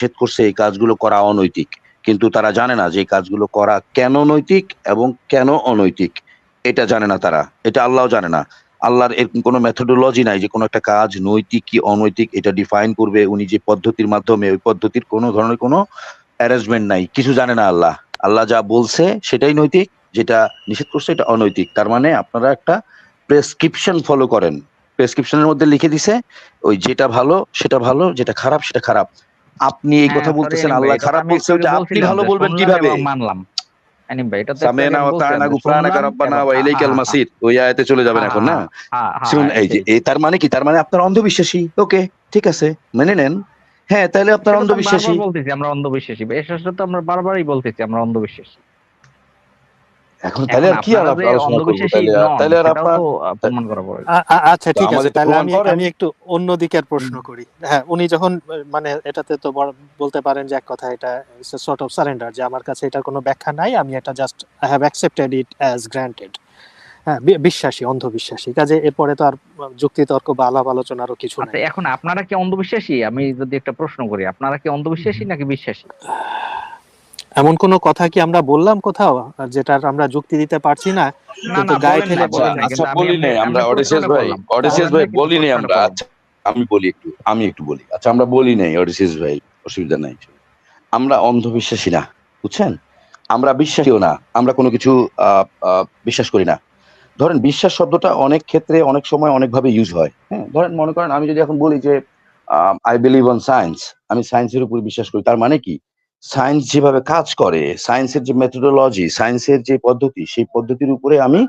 নিষেধ করছে এই কাজগুলো করা অনৈতিক, কিন্তু তারা জানে না যে এই কাজগুলো করা কেন নৈতিক এবং কেন অনৈতিক। এটা জানে না তারা, এটা আল্লাহও জানে না। আল্লাহর এরকম কোনো মেথোডোলজি নাই যে কোনো একটা কাজ নৈতিক কি অনৈতিক এটা ডিফাইন করবে উনি যে পদ্ধতির মাধ্যমে, ওই পদ্ধতির কোনো ধরনের কোনো অ্যারেঞ্জমেন্ট নাই, কিছু জানে না আল্লাহ। আল্লাহ যা বলছে সেটাই নৈতিক, যেটা নিষেধ করছে এটা অনৈতিক। তার মানে আপনারা একটা প্রেসক্রিপশন ফলো করেন, প্রেসক্রিপশনের মধ্যে লিখে দিছে ওই যেটা ভালো সেটা ভালো, যেটা খারাপ সেটা খারাপ। আপনি এই হ্যাঁ কথা সরি বলতেছেন আনিম ভাই, আল্লাহ এটা তো খারাপ আমি বলছে, একটু আগে ওইটা আপনি বলছিলাম ভালো যে বলবেন শুনলাম কিভাবে? এবং মানলাম। আনিম ভাই এটা তো একটু আগে সামিনা আমি ওয়া বলছিলাম তাআনা যে গুফরানাকা শুনলাম রাব্বানা এবং ওয়া হ্যাঁ ইলাইকাল হ্যাঁ হ্যাঁ মাসির, ওই আয়াতে চলে যাবেন হ্যাঁ এখন না? হ্যাঁ হ্যাঁ হ্যাঁ শুনুন, হ্যাঁ এই যে এটাই এটাই। তার মানে কি? তার মানে আপনার অন্ধবিশ্বাসী। ওকে, ঠিক আছে, মেনে নেন। হ্যাঁ, তাহলে আপনার সেটা তো আমি বারবার অন্ধবিশ্বাসী। বলতেছি আমরা অন্ধবিশ্বাসী, এর সাথে তো আমরা বারবারই বলতেছি আমরা অন্ধবিশ্বাসী। এখন তাহলে এখন আর কি আপনারা যে আলোচনা করবো? অন্ধবিশ্বাসী নন তাইলে আর সেটাও আপনার তো প্রমাণ করা প্রয়োজন। আচ্ছা ঠিক আছে, আমাদের তাহলে প্রমাণ আমি করেন। আমি একটু অন্য দিকের প্রশ্ন করি। হ্যাঁ, উনি যখন মানে এটাতে তো বলতে পারেন যে এক কথা এটা সর্ট অফ সারেন্ডার, যে আমার কাছে এটার কোনো ব্যাখ্যা নাই, আমি এটা just I have accepted it as granted. হ্যাঁ, বিশ্বাসী, অন্ধবিশ্বাসী, কাজে এরপরে তো আর যুক্তি তর্ক বা আলাপ আলোচনারও কিছু আচ্ছা নাই। এখন আপনারা কি অন্ধবিশ্বাসী? আমি যদি একটা প্রশ্ন করি, আপনারা কি অন্ধবিশ্বাসী নাকি বিশ্বাসী? এমন কোনো কথা কি আমরা বললাম কোথাও যেটার আমরা যুক্তি দিতে পারছি না, না কিন্তু না গায়ে বলেন ঠেলে নাই আচ্ছা বলেন বলে নাই, আচ্ছা, কিন্তু আমি বলি নাই আমরা। আমরা অডিসিয়াস প্রশ্নটা ভাই, করলাম, অডিসিয়াস বলেন ভাই নাই কিন্তু বলি নাই প্রশ্নটা আমরা। করলাম। আচ্ছা আমি বলি একটু, আমি একটু বলি। আচ্ছা আমরা বলি নাই অডিসিয়াস ভাই, অসুবিধা নাই। আমরা অন্ধবিশ্বাসী না, বুঝছেন? আমরা বিশ্বাসীও না, আমরা কোনো কিছু বিশ্বাস করি না। ধরেন বিশ্বাস শব্দটা অনেক ক্ষেত্রে অনেক সময় অনেকভাবে ইউজ হয়। হ্যাঁ, ধরেন মনে করেন আমি যদি এখন বলি যে আই বিলিভ অন সায়েন্স, আমি সায়েন্সের উপর বিশ্বাস করি, তার মানে কি? সায়েন্স যেভাবে কাজ করে, সায়েন্সের যে মেথোডোলজি, সায়েন্সের যে পদ্ধতি, সেই পদ্ধতির উপরে আমি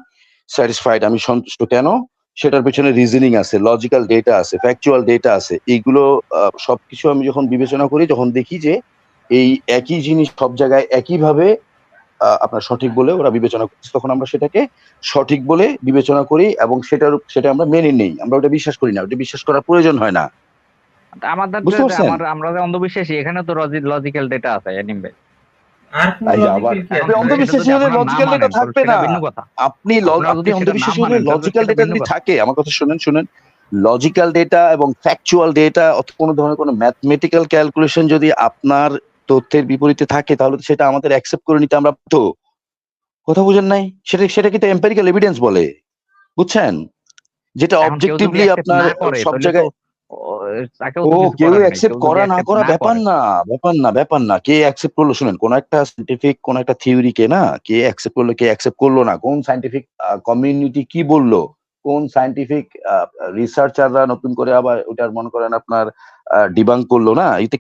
স্যাটিসফাইড, আমি সন্তুষ্ট। কেন? সেটার পেছনে রিজনিং আছে, লজিক্যাল ডেটা আছে, ফ্যাকচুয়াল ডেটা আছে। এইগুলো সবকিছু আমি যখন বিবেচনা করি, যখন দেখি যে এই একই জিনিস সব জায়গায় একইভাবে আপনার সঠিক বলে ওরা বিবেচনা করছে, তখন আমরা সেটাকে সঠিক বলে বিবেচনা করি এবং সেটা আমরা মেনে নেই। আমরা ওটা বিশ্বাস করি না, ওটা বিশ্বাস করার প্রয়োজন হয় না। আমাদের বুঝতে পারছেন? আমরা যে অন্ধবিশ্বাসী এখানে তো লজিক্যাল ডেটা আছে এনিম ভাই। আর কোনো এই যে আবার লজিক্যাল কি এখন আপনি আছে ভাই? সেটা যদি অন্ধবিশ্বাসী হলে আপনারা না লজিক্যাল ডেটা মানেন তো থাকবে সেটা না। ভিন্ন কথা। আপনারা আপনি যদি সেটা না অন্ধবিশ্বাসী হলে মানেন তাহলে লজিক্যাল সেটা ডেটা ভিন্ন যদি কথা। থাকে, আমার কথা শুনেন, লজিক্যাল ডেটা এবং ফ্যাকচুয়াল ডেটা অথবা কোনো ধরনের কোনো ম্যাথমেটিক্যাল ক্যালকুলেশন যদি আপনার তথ্যের বিপরীতে থাকে, তাহলে তো সেটা আমাদের অ্যাকসেপ্ট করে নিতে আমরা বাধ্য। কথা বুঝেন নাই? সেটা কিন্তু এম্পিরিক্যাল এভিডেন্স বলে, বুঝছেন? যেটা এখন কেউ যদি অবজেক্টিভলি অ্যাকসেপ্ট আপনার না করে সব তাহলে তো জায়গায়। ও, তাকেও ও, তো কিছু কেউ করার নেই, অ্যাকসেপ্ট কেউ যদি করা না অ্যাকসেপ্ট করা না ব্যাপার করে। না, ব্যাপার না। কে অ্যাকসেপ্ট করলো? শুনেন, কোন একটা সায়েন্টিফিক কোন একটা থিওরিকে না, কে অ্যাকসেপ্ট করলো কে অ্যাকসেপ্ট করলো না, কোন সায়েন্টিফিক কমিউনিটি কি বললো, কোন সায়েন্টিফিক রিসার্চাররা নতুন করে আবার ওটার মনে করেন আপনার ডিবাঙ্ক করলো না, এতে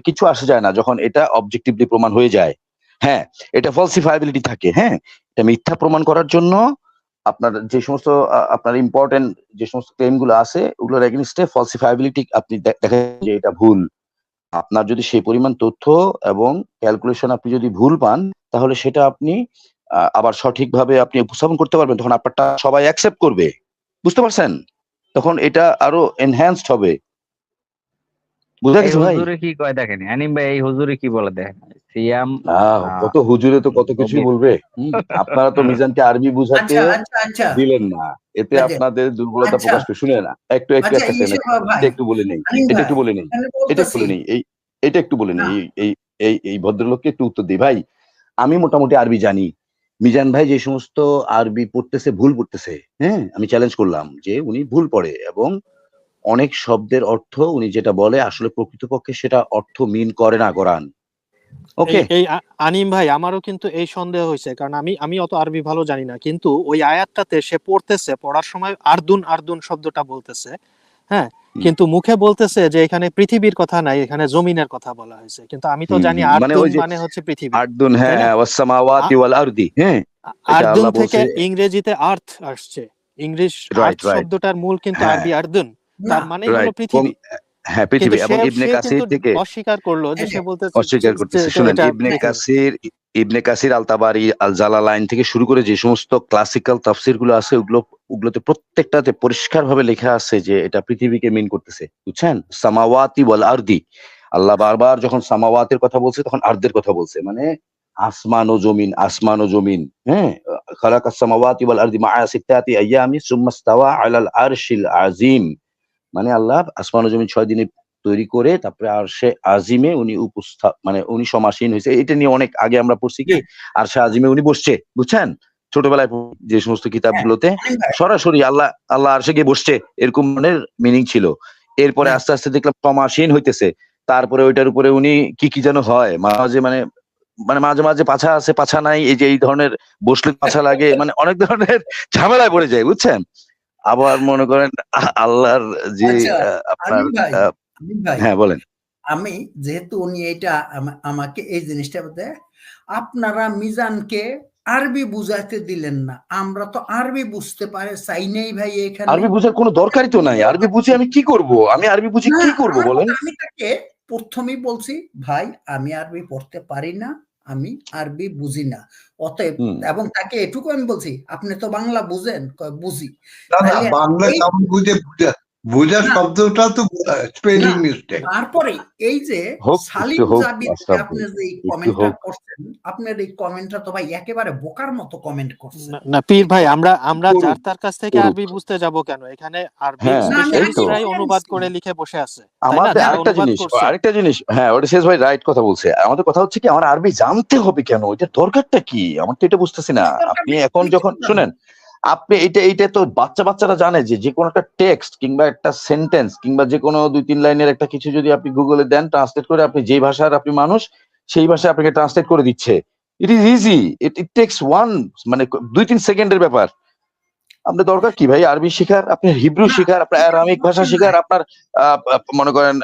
কিছু আসে যায় না যখন এটা অবজেক্টিভলি প্রমাণ হয়ে যায়। হ্যাঁ, এটা ফলসিফাইবিলিটি থাকে। হ্যাঁ, এটা মিথ্যা প্রমাণ করার জন্য আপনার যে সমস্ত আপনার ইম্পর্টেন্ট যে সমস্ত ক্লেম গুলো আছে, ওগুলোর এগেইনস্টে ফলসিফাইবিলিটি আপনি দেখেন যে এটা ভুল। আপনার যদি সেই পরিমাণ তথ্য এবং ক্যালকুলেশন আপনি যদি ভুল পান, তাহলে সেটা আপনি আবার সঠিকভাবে আপনি উপস্থাপন করতে পারবেন, তখন আপনারটা সবাই অ্যাকসেপ্ট করবে। বুঝতে পারছেন? তখন এটা আরো এনহ্যান্সড হবে। বুঝা এই গেছে ভাই? হুজুরে কি কয় দেখেন, অ্যানিম ভাই এই হুজুরে কি বলে দেখেন, সিয়াম কত হুজুরে তো কত কিছুই নবীর বলবে। আপনারা তো মিজানকে আরবি বুঝাতে আচ্ছা আচ্ছা আচ্ছা দিলেন না। এতে আচ্ছা আপনাদের দুর্বলতা আচ্ছা প্রকাশ করে। শুনে না, একটু আচ্ছা একটা সেকেন্ড, ইসে ভাই, এটা একটু বলে নেই, আনিস এটা ভাই, একটু বলে নেই, আমি এটা একটু বলতেছি বলে নেই, এটা একটু বলে না। নেই। এই ভদ্রলোককে একটু উত্তর দিই ভাই। আমি মোটামুটি আরবি জানি। মিজান ভাই যে সমস্ত আরবি পড়তেছে ভুল পড়তেছে, হ্যাঁ, আমি চ্যালেঞ্জ করলাম যে উনি ভুল পড়ে এবং অনেক শব্দের অর্থ উনি যেটা বলে আসলে প্রকৃতপক্ষে সেটা অর্থ মিন করে না কোরআন। ওকে, এই আনিম ভাই, আমারও কিন্তু এই সন্দেহ হয়েছে, কারণ আমি অত আরবি ভালো জানি না, কিন্তু ওই আয়াতটাতে সে পড়ার সময় আরদুন আরদুন শব্দটা বলতেছে। হ্যাঁ, কিন্তু মুখে বলতেছে যে এখানে পৃথিবীর কথা নাই, এখানে জমিনের কথা বলা হয়েছে, কিন্তু আমি তো জানি মানে আরদুন ওই যে মানে হচ্ছে পৃথিবী, আরদুন, তাই হ্যাঁ, না? ওয়াস সামাওয়াতি ওয়াল আরদি, হ্যাঁ, এটা আরদুন আল্লাহ থেকে বলছে। ইংরেজিতে আর্থ আসছে, ইংলিশ আর্থ রাইট, শব্দটার মূল কিন্তু হ্যাঁ, আরবি আরদুন, না তার মানেই হলো রাইট, পৃথিবী। হ্যাঁ, কিন্তু পৃথিবী। এবং সে ইবনে সে কিন্তু কাসির থেকে অস্বীকার করলো, যে এই যে সে বলতেছে অস্বীকার যে করতেছে। শুনেন, এটা ইবনে পৃথিবী। কাসির, আল তাবারি, আল জালালাইন থেকে শুরু করে যে সমস্ত ক্লাসিক্যাল তাফসির গুলো আছে, ওগুলোতে প্রত্যেকটাতে পরিষ্কার ভাবে লেখা আছে যে এটা পৃথিবীকে মিন করতেছে। বুঝছেন? সামাওয়াতি ওয়াল আরদি, আল্লাহ বারবার যখন সামাওয়াতের কথা বলছে তখন আরদের কথা বলছে, মানে আসমান ও জমিন। হ্যাঁ, খালাকাস সামাওয়াতি ওয়াল আরদি মা সিত্তাতি আইয়ামি সুম্মা ইস্তাওয়া আলাল আরশিল আজিম। মানে আল্লাহ আসমান ও জমিন 6 দিনে তৈরি করে তারপরে আরশে আজিমে উনি মানে উনি সমাসীন হয়েছে। এটা নিয়ে অনেক আগে আমরা পড়ছি কি আরশে আজিমে উনি বসছে, বুঝছেন? ছোটবেলায় যে সমস্ত কিতাবগুলোতে সরাসরি আল্লাহ আরশে গিয়ে বসছে, এরকম ধরনের মিনিং ছিল। এরপরে আস্তে আস্তে দেখলাম সমাসীন হইতেছে, তারপরে ওইটার উপরে উনি কি যেন হয় মাঝে মাঝে মাঝে পাছা আছে পাছা নাই, এই যে এই ধরনের বসলে পাছা লাগে, মানে অনেক ধরনের ঝামেলায় পড়ে যায়, বুঝছেন? আবার মনে করেন আল্লাহর যে আপনার হ্যাঁ বলেন। আমি যেহেতু উনি এটা আমাকে এই জিনিসটা বলতে, আপনারা মিজানকে আরবি বুঝাইতে দিলেন না, আমরা তো আরবি বুঝতে পারে চাই নাই ভাই। এখানে আরবি বুঝার কোনো দরকারই তো নাই, আরবি বুঝে আমি কি করব? আমি আরবি বুঝে কি করব বলেন? আমি তাকে প্রথমেই বলছি ভাই আমি আরবি পড়তে পারি না, আমি আরবি বুঝি না, অতএব এবং তাকে এটুকু আমি বলছি আপনি তো বাংলা বুঝেন, বুঝি। বাংলা কেমন বুঝা শব্দটা তো স্পেলিং মিস্টেক। তারপরে এই যে সালিম জাবির আপনি যে কমেন্টটা করছেন, আপনার এই কমেন্টটা তো ভাই একেবারে বোকার মতো কমেন্ট করছেন। না পীর ভাই, আমরা যার তার কাছ থেকে আরবি বুঝতে যাব কেন? এখানে আরবি স্পেশালিস্টরাই অনুবাদ করে লিখে বসে আছে। আমাদের আরেকটা জিনিস হ্যাঁ, ওটা শেষ ভাই রাইট কথা বলছে। আমাদের কথা হচ্ছে কি, আমার আরবি জানতে হবে কেন? এটা দরকারটা কি? আমার তো এটা বুঝতেছি না। আপনি এখন যখন শুনেন, আপনি এইটা তো বাচ্চারা জানে যে কোনো একটা টেক্সট কিংবা একটা সেন্টেন্স কিংবা যে কোনো 2-3 লাইনের একটা কিছু যদি আপনি গুগলে দেন, ট্রান্সলেট করে, আপনি যে ভাষার আপনি মানুষ সেই ভাষায় আপনাকে ট্রান্সলেট করে দিচ্ছে। It is easy, it takes মানে 2-3 সেকেন্ডের ব্যাপার। আপনার দরকার কি ভাই আরবি শেখার? আপনার হিব্রু শেখার, আপনার অ্যারামিক ভাষা শেখার, আপনার মনে করেন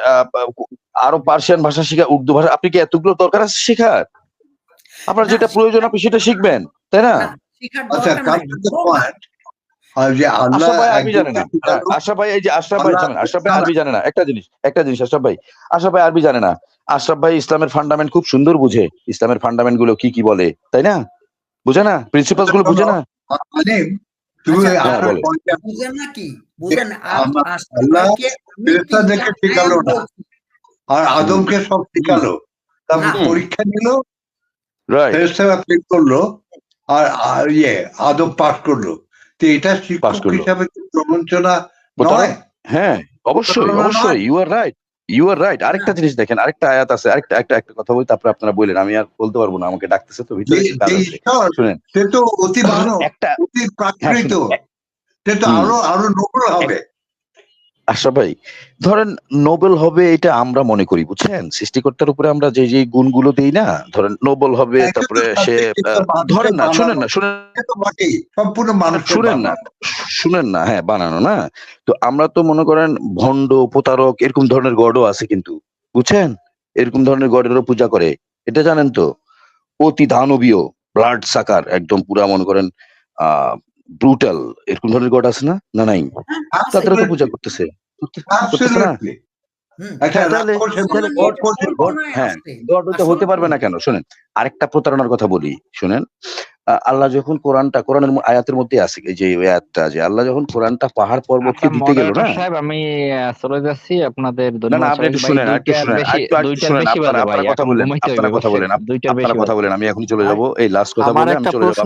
আরো পার্সিয়ান ভাষা শেখার, উর্দু ভাষা, আপনি কি এতগুলো দরকার আছে শেখার? আপনার যেটা প্রয়োজন আপনি সেটা শিখবেন, তাই না? আশরাফ ভাই আরবি জানে না। আশরাফ ভাই আরবি জানে না। একটা জিনিস আশরাফ ভাই আরবি জানে না। আশরাফ ভাই ইসলামের ফান্ডামেন্ট খুব সুন্দর বুঝে, ইসলামের ফান্ডামেন্ট গুলো কি বলে, তাই না? বুঝে না? প্রিন্সিপালস গুলো বুঝে না? আর আদমকে সব শিখালো, তারপর পরীক্ষা নিল, করলো, আর আদম পাস করলো। তো এটা শিক্ষক হিসাবে প্রবঞ্চনা নয়? হ্যাঁ অবশ্যই, ইউ আর রাইট। আরেকটা জিনিস দেখেন, আরেকটা আয়াত আছে, একটা কথা বলি, তারপরে আপনারা বললেন, আমি আর বলতে পারবো না, আমাকে ডাকতেছে তো ভিতরে কাজ আছে। শুনেন, সে তো অতি মানব, অতি প্রাকৃত, সে তো আরো নোবেল হবে। আশরাফ ভাই ধরেন নোবেল হবে, এটা আমরা মনে করি, বুঝছেন? সৃষ্টিকর্তার উপরে আমরা যে গুণগুলো দিই না, ধরেন নোবেল হবে, তারপরে সে ধরেন না, শুনেন না, হ্যাঁ বানানো না। তো আমরা তো মনে করেন ভণ্ড, প্রতারক, এরকম ধরনের গডও আছে কিন্তু, বুঝছেন? এরকম ধরনের গডেরও পূজা করে, এটা জানেন তো? অতি দানবীয়, ব্লাড সাকার, একদম পুরা মনে করেন ব্রুটাল, এরকম ধরনের গড আছে না? নাই? তাদেরও তো পূজা করতেছে না? হতে পারবে না কেন? শোনেন, আরেকটা প্রতারণার কথা বলি, শোনেন। আল্লাহ যখন কোরআনের আয়াতের মধ্যে আছে, এই যে আয়াতটা, যে আল্লাহ যখন কোরআনটা পাহাড় পর্বতকে দিতে গেল না, সাহেব আমি চলে যাচ্ছি আপনাদের। না আপনি একটু শুনেন, আপনারা কথা বলেন, আমি এখন চলে যাব। এই লাস্ট কথা বলে আমি চলে যাব।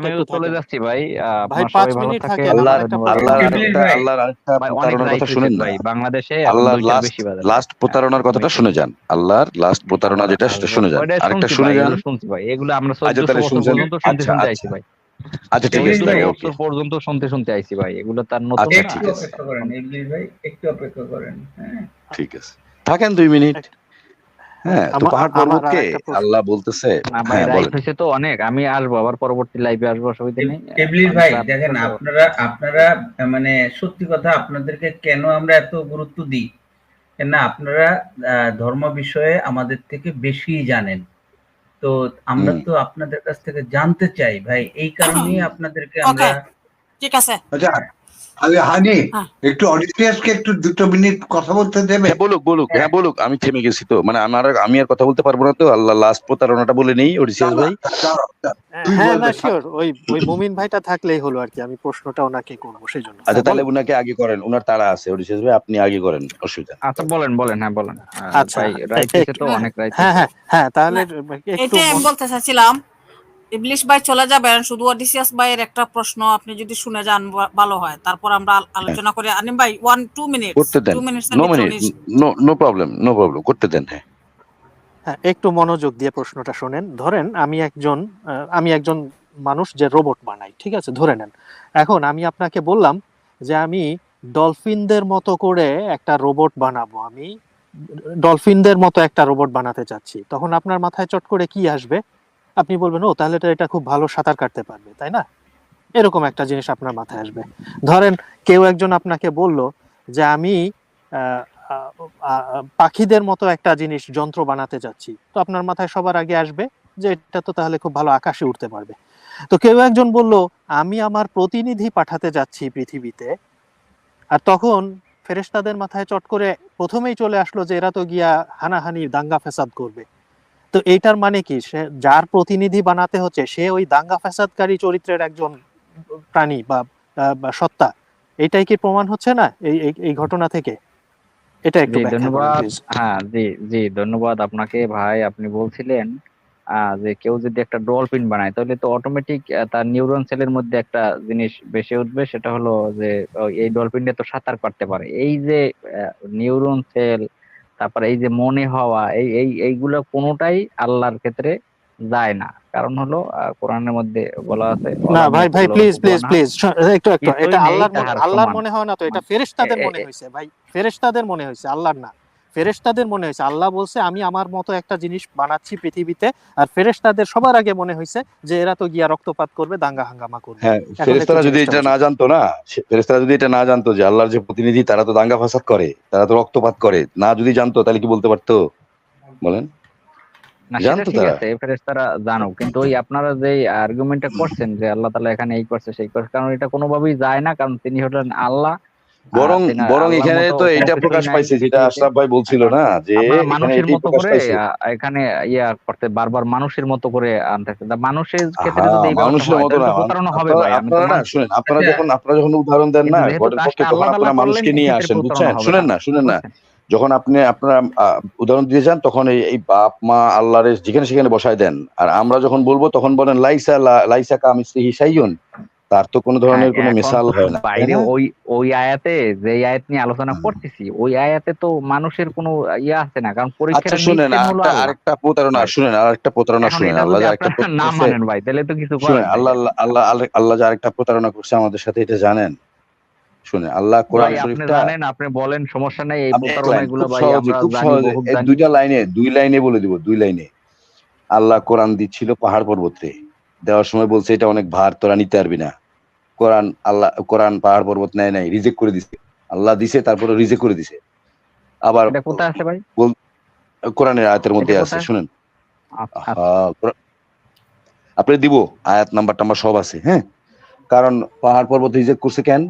আমি চলে যাচ্ছি ভাই। ভাই 5 মিনিট থাকে। আল্লাহর আরেকটা প্রতারণার কথা শুনেন ভাই। বাংলাদেশে আল্লাহর লাস্ট প্রতারণার কথাটা শুনে যান। আল্লাহর লাস্ট প্রতারণা যেটা, সেটা শুনে যান। আরেকটা শুনে যান। শুনছি ভাই, এগুলো আমরা 1400 বছর পর্যন্ত শুনতে আইছি ভাই। আচ্ছা ঠিক আছে, ওকে পর্যন্ত শুনতে আইছি ভাই, এগুলো তার নতুন না। ঠিক আছে, অপেক্ষা করেন ইবলিস ভাই, একটু অপেক্ষা করেন। হ্যাঁ ঠিক আছে, থাকেন 2 মিনিট। হ্যাঁ, তো পাহাড় পর্বতকে আল্লাহ বলতেছে, হ্যাঁ বলেন। হইছে তো অনেক, আমি আসবো আবার পরবর্তী লাইভে আসবো, অসুবিধা নেই। ইবলিস ভাই দেখেন, আপনারা মানে সত্যি কথা, আপনাদেরকে কেন আমরা এত গুরুত্ব দিই, না আপনারা ধর্ম বিষয়ে আমাদের থেকে বেশি জানেন, তো আমরা তো আপনাদের কাছ থেকে জানতে চাই ভাই, এই কারণেই আপনাদেরকে আমরা। ঠিক আছে, আচ্ছা হানি, একটু অডিয়েন্সকে একটু 2 মিনিট কথা বলতে দেবে? বলুক। আমি থেমে গেছি তো, মানে আমি আর কথা বলতে পারবো না তো। আল্লাহ লাস্ট প্রতারণাটা বলে নেই ওডিসিয়াস ভাই। হ্যাঁ না শিওর, ওই মুমিন ভাইটা থাকলেই হলো আর কি, আমি প্রশ্নটা ওনাকে করব সেজন্য। আচ্ছা তাহলে উনাকে আগে করেন, উনার তাড়া আছে। ওডিসিয়াস ভাই আপনি আগে করেন, অসুবিধা। আচ্ছা বলেন। হ্যাঁ বলেন। আচ্ছা ভাই রাইট আছে তো, অনেক রাইট। হ্যাঁ তাহলে এটা আমি বলতে চাচ্ছিলাম ইবলিশ ভাই চলে যাবেন, শুধু অডিসিয়াস ভাইয়ের একটা প্রশ্ন আপনি যদি শুনে যান ভালো হয়, তারপর আমরা আলোচনা করে। আনিম ভাই 1-2 মিনিটস, করতে দেন, 2 মিনিটস নো ভিতরে মিনিট, নো প্রবলেম, করতে দেন। হ্যাঁ, হ্যাঁ, একটু মনোযোগ দিয়ে প্রশ্নটা শোনেন। ধরেন আমি একজন মানুষ যে রোবট বানাই, ঠিক আছে, ধরে নেন। এখন আমি আপনাকে বললাম যে আমি ডলফিনদের মতো করে একটা রোবট বানাবো, আমি ডলফিনদের মতো একটা রোবট বানাতে চাচ্ছি। তখন আপনার মাথায় চট করে কি আসবে? আপনি বলবেন, ও তাহলে তো এটা খুব ভালো সাঁতার কাটতে পারবে, তাই না? এরকম একটা জিনিস আপনার মাথায় আসবে। ধরেন কেউ একজন আপনাকে বলল যে আমি আহ, আহ, পাখিদের মতো একটা জিনিস, যন্ত্র বানাতে চাচ্ছি। তো আপনার মাথায় সবার আগে আসবে যে এটা তো তাহলে খুব ভালো আকাশে উঠতে পারবে। তো কেউ একজন বলল আমি আমার প্রতিনিধি পাঠাতে যাচ্ছি পৃথিবীতে, আর তখন ফেরেশতাদের মাথায় চট করে প্রথমেই চলে আসলো যে এরা তো গিয়া হানাহানি দাঙ্গা ফ্যাসাদ করবে। তো এইটার মানে কি, সে যার প্রতিনিধি বানাতে হচ্ছে সে ওই দাঙ্গা ফ্যাসাদকারী চরিত্রের একজন প্রাণী বা সত্তা? এটাই কি প্রমাণ হচ্ছে না এই এই এই ঘটনা থেকে? এটা একটু জি ব্যাখ্যা করুন ধন্যবাদ। প্লিজ। হ্যাঁ, জি জি ধন্যবাদ আপনাকে ভাই। আপনি বলছিলেন যে কেউ যদি একটা ডলফিন বানায় তাহলে তো অটোমেটিক তার নিউরন সেলের মধ্যে একটা জিনিস বেশি উঠবে, সেটা হলো যে এই ডলফিনটা তো সাঁতার কাটতে পারে। এই যে নিউরন সেল, তারপরে এই যে মনে হওয়া, এইগুলো কোনোটাই আল্লাহর ক্ষেত্রে যায় না। কারণ হলো কোরআনের মধ্যে বলা আছে, না ওয়ালাম ভাই ভাই, ইয়াকুল লাহু প্লিজ প্লিজ কুফুয়ান আহাদ। প্লিজ, একটু একটু, কিছুই এটা নেই আল্লাহর তাহার আল্লাহর সমান। মনে হয় না তো, এটা মানে ফেরেশতাদের এ- মনে এ- হয়েছে ভাই, ফেরেশতাদের মনে হয়েছে, আল্লাহর না। ফেরেশতাদের মনে হয়েছে। আল্লাহ বলছে আমি আমার মতো একটা জিনিস বানাচ্ছি পৃথিবীতে, আর ফেরেশতাদের সবার আগে মনে হয়েছে যে এরা তো গিয়া রক্তপাত করবে, দাঙ্গা হাঙ্গামা করবে। হ্যাঁ, এখন একটু ফেরেশতারা যদি জিনিসটা এটা না বুঝেন। জানতো না, ফেরেশতারা যদি এটা না জানতো যে আল্লাহর যে প্রতিনিধি তারা তো দাঙ্গা ফাসাদ করে, তারা তো রক্তপাত করে, না যদি জানতো তাহলে কি বলতে পারতো? বলেন, না সেটা জানতো ঠিক তারা। আছে, ফেরেশতারা জানো, কিন্তু ওই আপনারা যে আর্গুমেন্টটা করছেন যে আল্লাহ তাআলা এখানে এই করছে সেই করছে, কারণ এটা কোনোভাবেই যায় না, কারণ তিনি হলেন আল্লাহ। বরং বরং আল্লাহর এখানে মতো তো কোনো এইটা কিছুই প্রকাশ নাই পাইছে যেটা পৃথিবীতে। আশরাফ ভাই বলছিল এখন না, যে আপনারা এখানে মানুষের এটাই মতো প্রকাশ করে পাইছে। এখানে করতে বারবার মানুষের মতো করে আনতেছে। তা মানুষের ক্ষেত্রে হ্যাঁ, যদি এই ব্যাপারটা মানুষের হয় মতো তাহলে না, তো প্রতারণা হবে আপনারা ভাই। আমি তো আপনারা না মানুষ। শুনেন, আচ্ছা, আপনারা যখন উদাহরণ দেন না কিন্তু যেহেতু গডের পক্ষে, কাজটা তখন আল্লাহ তাআলা আপনারা করলেন, মানুষকে নিয়ে এক্ষেত্রে আসেন, প্রতারণা বুঝছেন? হবে না, শুনেন না, বুঝছেন? যখন আপনারা উদাহরণ দিয়ে যান তখন এই বাপ মা আল্লাহরে যেখানে সেখানে বসায় দেন, আর আমরা যখন বলবো তখন বলেন লাইসা কামিসলিহি শাইউন, তার তো কোনো হ্যাঁ, ধরনের কোনো এখন মিসাল হয় না, তাই বাইরে না? ওই ওই আয়াতে, যে আয়াত নিয়ে আলোচনা করতেছি, ওই আয়াতে তো মানুষের কোনো ইয়ে আছে না, কারণ আচ্ছা পরীক্ষাটা শুনেন, নিচ্ছেন হলো আল্লাহ ভাই। আরেকটা প্রতারণা এখন শুনেন, এটা আল্লাহ যদি যে আরেকটা আপনারা না করছে। মানেন ভাই, তাহলে তো কিছু শুনেন, করার নাই। আল্লাহ যে আরেকটা প্রতারণা করছে আমাদের সাথে, এটা জানেন? শুনে, আল্লাহ কোরআন ভাই আপনি শরীফটা, জানেন, আপনি বলেন, সমস্যা নাই। এই আমি এক প্রতারণা লাইন এগুলো খুব ভাই সহজে, আমরা জানি, বহুত এই জানি। দুই লাইনে বলে দিব, 2 লাইনে। আল্লাহ কোরআন দিচ্ছিল পাহাড় পর্বতে, দেওয়ার সময় বলছে এটা অনেক ভার, তোরা নিতে পারবি না। কোরআন পাহাড় পর্বত নেয় নাই, রিজেক্ট করে দিছে। আল্লাহ দিছে, তারপরে রিজেক্ট করে দিছে। আবার এটা কোথায় আছে ভাই? বল- কোরআনের আয়াতের মধ্যে এটা আছে, কোথায়? শুনেন। আচ্ছা। আপনি দিব, আয়াত নাম্বার টাম্বার সব আছে, হ্যাঁ। কারণ পাহাড় পর্বত রিজেক্ট করছে কেন?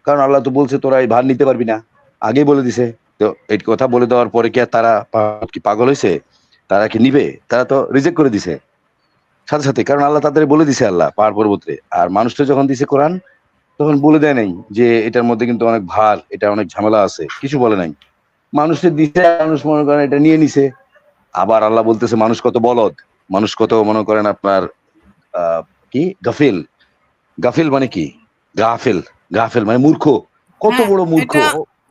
কারণ আল্লাহ তো বলছে তোরা এই ভার নিতে পারবি না, আগেই বলে দিছে। তো এই কথা বলে দেওয়ার পরে কি আর তারা কি পাগল হয়েছে? তারা কি নিবে? তারা তো রিজেক্ট করে দিছে সাথে সাথে, কারণ আল্লাহ তাদের বলে দিছে, আল্লাহ পাহাড় পর্বতে। আর মানুষটা যখন দিছে কোরআন, তখন বলে দেয় নাই যে এটার মধ্যে কিন্তু অনেক ভার, এটা অনেক ঝামেলা আছে, কিছু বলে নাই। মানুষের দিছে, মানুষ মনে করেন এটা নিয়ে নিছে। আবার আল্লাহ বলতেছে মানুষ কত বলদ, মানুষ কত মনে করেন আপনার আহ কি গাফিল। গাফিল মানে কি? গাফেল, গাফেল মানে মূর্খ, কত হ্যাঁ, বড় মূর্খ। এটা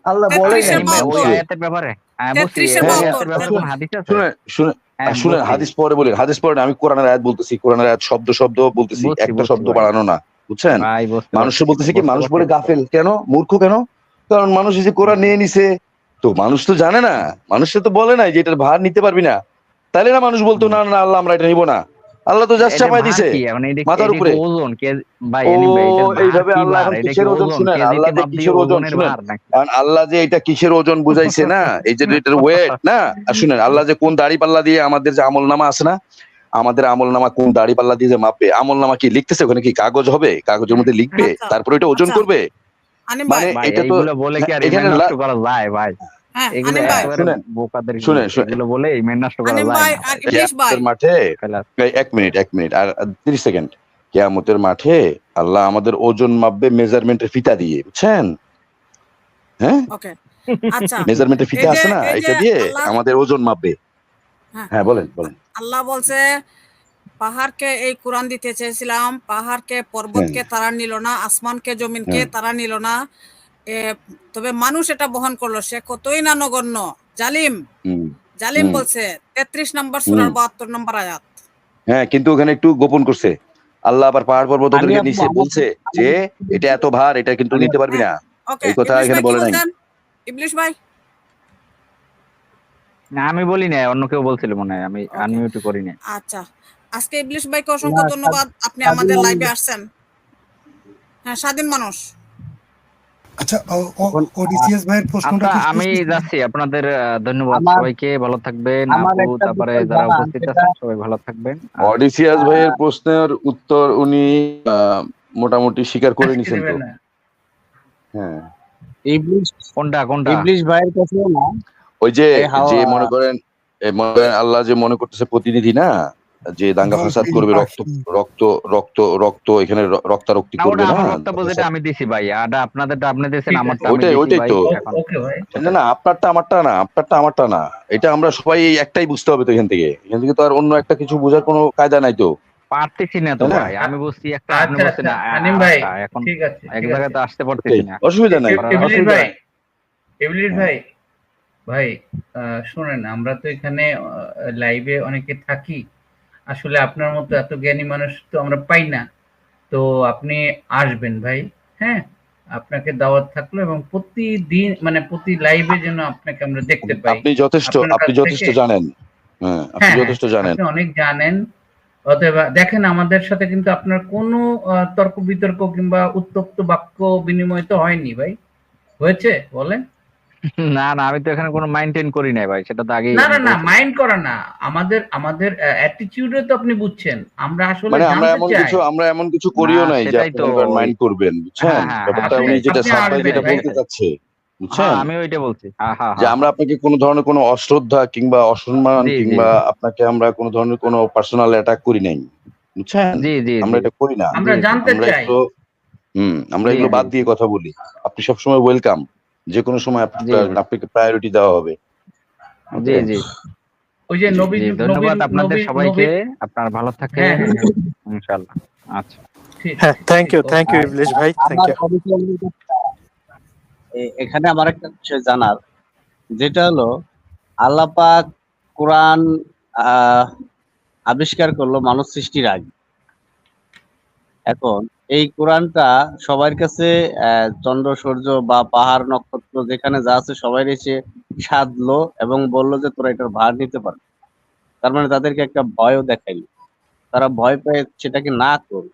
আল্লাহ বলে নাই 33-এ ভাই ওই 72, মানুষকে। আয়াতের ব্যাপারে বুঝছি, 33-এ ওই হ্যাঁ, 72, আয়াতের ব্যাপারে কোন হাদিস আছে? শুনে শুনে হ্যাঁ শুনেন, বুঝছি, হাদিস পরে বলি, হাদিস পরে না, আমি কোরআনের আয়াত বলতেছি, কোরআনের আয়াত শব্দ শব্দ বলতেছি, বুঝছি, একটা বুঝছি শব্দ ভাই। বাড়ানো না, বুঝছেন? ভাই বুঝতে মানুষে পারছি, বলতেছে কি, বুঝতে মানুষ পারছি। বলে গাফেল কেন, মূর্খ কেন? কারণ মানুষ এই যে কোরআন নিয়ে নিছে, তো মানুষ তো জানে না, মানুষে তো বলে নাই যে এটার ভার নিতে পারবি না, তাইলে না মানুষ বলতো না না আল্লাহ আমরা এটা নিব না। আল্লাহ তো জাস্ট এটা চাপাই ভার দিছে কি মানে? মাথার এটা কি উপরে। ওজন কে ভাই? ও, ভাই এটার ভার এইভাবে কি আল্লাহ ভার? এখন এটা কি কিসের ওজন, ওজন শুনেন, কেজিতে আল্লাহ যে মাপ দিয়ে কিসের ওজন, ওজনের শুনেন, ভার নাকি? কারণ আল্লাহ যে এটা কিসের ওজন বুঝাইছে না, এই যে এটার ওয়েট না। আর শুনেন, আল্লাহ যে কোন দাড়ি পাল্লা দিয়ে আমাদের যে আমল নামা আছে না, আমাদের আমল নামা কোন দাড়ি পাল্লা দিয়ে যে মাপবে, আমল নামা কি লিখতেছে ওখানে? কি কাগজ হবে, কাগজের মধ্যে লিখবে, আচ্ছা তারপরে এটা ওজন আচ্ছা করবে? আনিম ভাই, মানে ভাই এটা তো এইগুলো বলে কি আর এখানে ইমান নষ্ট করা যায় ভাই? হ্যাঁ এগুলো আনিম ভাই, একেবারে শুনেন বোকাদের শুনেন এগুলো বলে ইমান নষ্ট করা আনিম যায় ভাই না আর ভাই। ইবলিশ ভাই। কেয়ামতের মাঠে, খেলা। এই 1 মিনিট আর 30 সেকেন্ড, কেয়ামতের মাঠে আল্লাহ আমাদের ওজন মাপবে মেজারমেন্টের ফিতা দিয়ে, বুঝছেন? হ্যাঁ, ওকে, আচ্ছা। মেজারমেন্টের ফিতা আছে না, এই যে এটা দিয়ে আল্লাহ, আমাদের ওজন মাপবে। হ্যাঁ হ্যাঁ, বলেন বলেন। আল্লাহ বলছে পাহাড়কে এই কোরআন দিতে চেয়েছিলাম, পাহাড়কে পর্বতকে তারা নিল না, আসমানকে জমিনকে তারা নিল না, তবে মানুষ এটা বহন করলো। সে কতই না নগণ্য, জালিম। জালিম বলছে 33 নম্বর সূরার 72 নম্বর আয়াত। হ্যাঁ, কিন্তু ওখানে একটু গোপন করছে। আল্লাহ আবার পাহাড় পর্বত ওদেরকে নিচে বলছে যে এটা এত ভার, এটা কিন্তু নিতে পারবি না, এই কথা এখানে বলে নাই। ইবলিশ ভাই, না আমি বলি না, অন্য কেউ বলছিল মনে হয়, আমি আনমিউট করি না। আচ্ছা, আজকে ইবলিশ ভাইকে অসংখ্য ধন্যবাদ, আপনি আমাদের লাইভে আসছেন। হ্যাঁ, স্বাধীন মানুষ। আচ্ছা, ওডিসিএস ভাইয়ের প্রশ্নটা কি? আমি যাচ্ছি, আপনাদের ধন্যবাদ সবাইকে, ভালো থাকবেন। আপু তারপরে যারা উপস্থিত আছেন সবাই ভালো থাকবেন। অডিসিয়াস ভাইয়ের প্রশ্নের উত্তর উনি মোটামুটি স্বীকার করে নিছেন তো। হ্যাঁ, কোনটা ইবলিশ ভাইয়ের কাছে না, ওই যে মনে করেন আল্লাহ যে মনে করতেছে প্রতিনিধি না, যে দাঙ্গা ফাসাদ করবে, রক্ত রক্ত রক্ত রক্ত এখানে রক্তারক্তি করবে না। যেটা আমি দিছি ভাই, আর আপনাদেরটা আপনি দিয়েছেন, আমারটা আমি দিছি। ওইটাই তো। ওকে ভাই, না আপনারটা আমারটা না, এটা আমরা সবাই একটাই বুঝতে হবে তো। এখান থেকে তো আর অন্য একটা কিছু বোঝার কোনো কায়দা নাই তো। পারতেছি না তো ভাই, আমি বুঝছি একটা, আপনি বুঝছেন না। আনিম ভাই এখন ঠিক আছে, এক জায়গায় তো আসতে পারতেছি না, অসুবিধা নাই। ইবলিশ ভাই ভাই শুনেন, আমরা তো এখানে লাইভে অনেকে থাকি, আসলে আপনার মতো এত জ্ঞানী মানুষ তো আমরা পাই না। তো আপনি আসবেন ভাই, হ্যাঁ, আপনাকে দাওয়াত থাকলো, এবং প্রতিদিন মানে প্রতি লাইভে যেন আপনাকে আমরা দেখতে পাই। আপনি যথেষ্ট জানেন। হ্যাঁ, আপনি যথেষ্ট জানেন, আপনি অনেক জানেন। অতএব দেখেন, আমাদের সাথে কিন্তু আপনার কোনো তর্ক বিতর্ক কিংবা উত্তপ্ত বাক্য বিনিময় তো হয়নি ভাই, হয়েছে বলেন? না না, আমি তো এখানে কোনো মেইনটেইন করি নাই ভাই, সেটা তো আগে। না মাইন্ড করা না, আমাদের অ্যাটিটিউডে তো আপনি বুঝছেন, আমরা আসলে মানে আমরা এমন কিছু করিও নাই যে আপনি মাইন্ড করবেন, বুঝছেন ব্যাপারটা? উনি যেটা সাপ্লাই যেটা বলতে চাচ্ছে, বুঝছেন, আমি ওইটা বলছি যে আমরা আপনাকে কোনো ধরনের কোনো অশ্রদ্ধা কিংবা অসম্মান কিংবা আপনাকে আমরা কোনো ধরনের কোনো পার্সোনাল অ্যাটাক করি নাই, বুঝছেন? আমরা এটা করি না, আমরা জানতে চাই। আমরা এগুলো বাদ দিয়ে কথা বলি। আপনি সবসময় ওয়েলকাম, যে কোনো সময় আপনাকে প্রায়োরিটি দেওয়া হবে। জি জি, ওই যে নবী, ধন্যবাদ আপনাদের সবাইকে, আপনারা ভালো থাকেন ইনশাআল্লাহ। আচ্ছা, হ্যাঁ, থ্যাংক ইউ ইবলিশ ভাই, থ্যাংক ইউ। এখানে আমার একটা বিষয় জানার, যেটা হলো আল্লাহ পাক কোরআন আবিষ্কার করলো মানব সৃষ্টির আগে। এখন এই কোরআনটা সবার কাছে চন্দ্র সূর্য বা পাহাড় নক্ষত্র যেখানে যা আছে সবাই এসে সাধলো এবং বললো যে তোরা এটার ভার নিতে পারবে। তার মানে তাদেরকে একটা ভয়ও দেখাইলো, তারা ভয় পেয়ে সেটাকে না করল।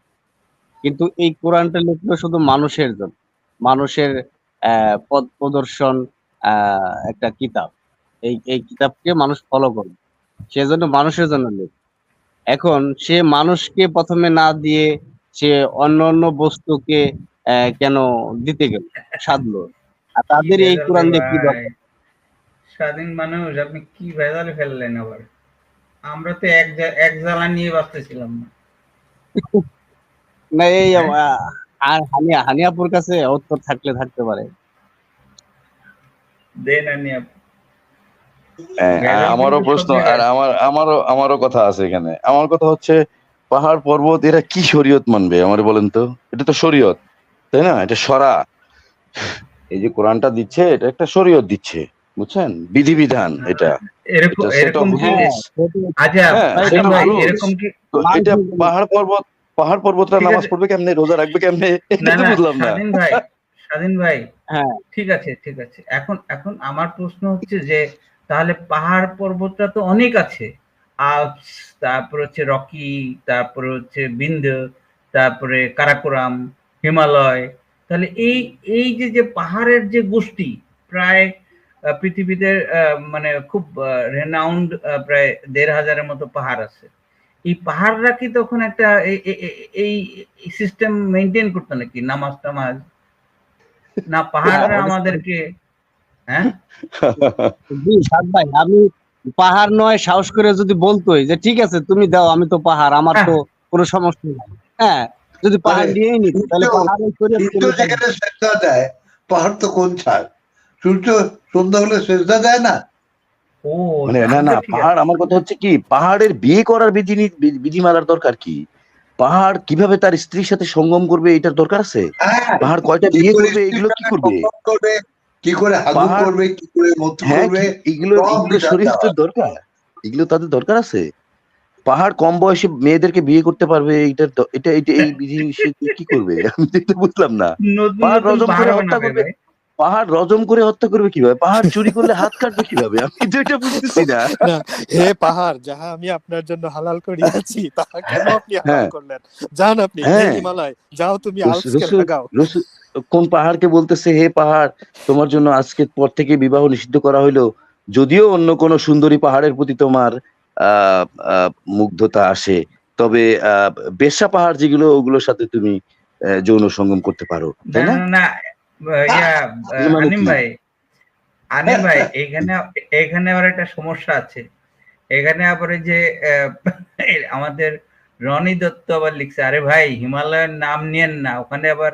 কিন্তু এই কোরআনটা লিখলো শুধু মানুষের জন্য, মানুষের পথ প্রদর্শন একটা কিতাব। এই কিতাবকে মানুষ ফলো করবে, সেজন্য মানুষের জন্য লিখ। এখন সে মানুষকে প্রথমে না দিয়ে সে অন্য বস্তুকে কেন দিতে গেল, সাধলো? আর তাদের এই কোরআন দিয়ে কি দরকার? স্বাধীন মানুষ, আপনি কি ভেজালে ফেললেন আবার? আমরা তো এক জ্বালা নিয়ে বাঁচতেছিলাম না। এই আর হানিয়াপুর কাছে উত্তর থাকতে পারে, দেন। আমারও প্রশ্ন, আর আমারও কথা আছে এখানে। আমার কথা হচ্ছে, পাহাড় পর্বত এরা কি শরীয়ত মানবে আমার বলেন তো? এটা তো শরীয়ত, তাই না? এটা শরা, এই যে কোরআনটা দিচ্ছে এটা একটা শরীয়ত দিচ্ছে, বুঝছেন, বিধিবিধান। এটা এটা পাহাড় পর্বতরা নামাজ পড়বে কেমনে, রোজা রাখবে কেমনে, বুঝলাম না। স্বাধীন ভাই, ঠিক আছে। এখন আমার প্রশ্ন হচ্ছে যে, তাহলে পাহাড় পর্বতটা তো অনেক আছে, আল্পস, তারপর হচ্ছে রকি, তারপরে হচ্ছে বিন্ধ্য, তারপরে কারাকোরাম, হিমালয়। তাহলে এই যে পাহাড়ের যে গোষ্ঠী, প্রায় পৃথিবীতে মানে খুব রেনাউন্ড, প্রায় ১৫০০-এর মতো পাহাড় আছে। এই পাহাড়রা কি তখন একটা এই সিস্টেম মেনটেন করতো নাকি, নামাজ টামাজ? না পাহাড়রা আমাদেরকে? হ্যাঁ ভাই, আমি পাহাড় নয়, সাহস করে যদি বলতোই যে ঠিক আছে তুমি দাও, আমি তো পাহাড়, আমার তো কোনো সমস্যা নেই, হ্যাঁ, যদি পাহাড় দিয়েই নিত, তাহলে যেখানে সেজদা দেয়, পাহাড় তো কোন ছাড়? সূর্য সন্ধ্যা হলে সেজদা দেয় না? ও মানে না তাহলে না তো ঠিক পাহাড়, আছে। আমার কথা হচ্ছে কি, পাহাড়ের বিয়ে করার বিধিমালার দরকার কি? পাহাড় কিভাবে তার স্ত্রীর সাথে সঙ্গম করবে এটার দরকার আছে? হ্যাঁ, পাহাড় কয়টা কি বিয়ে করে করবে এগুলো কি স্ত্রীর করবে? সাথে সম্পর্ক করবে, কি করে হাগু পাহাড়, করবে, কি করে মতো হ্যাঁ করবে, এগুলো সব এগুলো বিধান দেওয়া শরীয়তের আছে। দরকার, এগুলো তাদের দরকার আছে? পাহাড় কম বয়সে মেয়েদেরকে বিয়ে করতে পারবে, এটা এটা এই বিধি নিষেধ কি করবে? আমি তো এটা বুঝলাম না। নতুন পাহাড় নতুন রজম করে পাহাড় হত্যা বানাবে করবে, ভাই। পাহাড় রজম করে হত্যা করবে কিভাবে? পাহাড় চুরি করলে হাত কাটবে কিভাবে? আমি তো এটা বুঝতেছি না। না, হে পাহাড়, যাহা আমি আপনার জন্য হালাল করিয়াছি তাহা কেন আপনি হারাম হ্যাঁ করলেন? যান আপনি, হে হ্যাঁ, হিমালয়, যাও তুমি আল্পসকে রসুল লাগাও। রসুল কোন পাহাড়কে বলতেছে হে পাহাড়, তোমার জন্য আজকের পর থেকে বিবাহ নিষিদ্ধ করা হইলো, যদিও অন্য কোন সুন্দরী পাহাড়ের প্রতি তোমার আহ আহ, মুগ্ধতা আসে, তবে বেশ্যা পাহাড় যেগুলো ওগুলোর সাথে তুমি যৌন সঙ্গম করতে পারো, না তাই না? না না, ইয়া এর মানে আনিম কি? ভাই, আনিম ভাই, এখানে এখানে আবার একটা সমস্যা আছে। এখানে আবার এই যে আমাদের রনি দত্ত আবার লিখছে, আরে ভাই হিমালয়ের নাম নিয়েন না, ওখানে আবার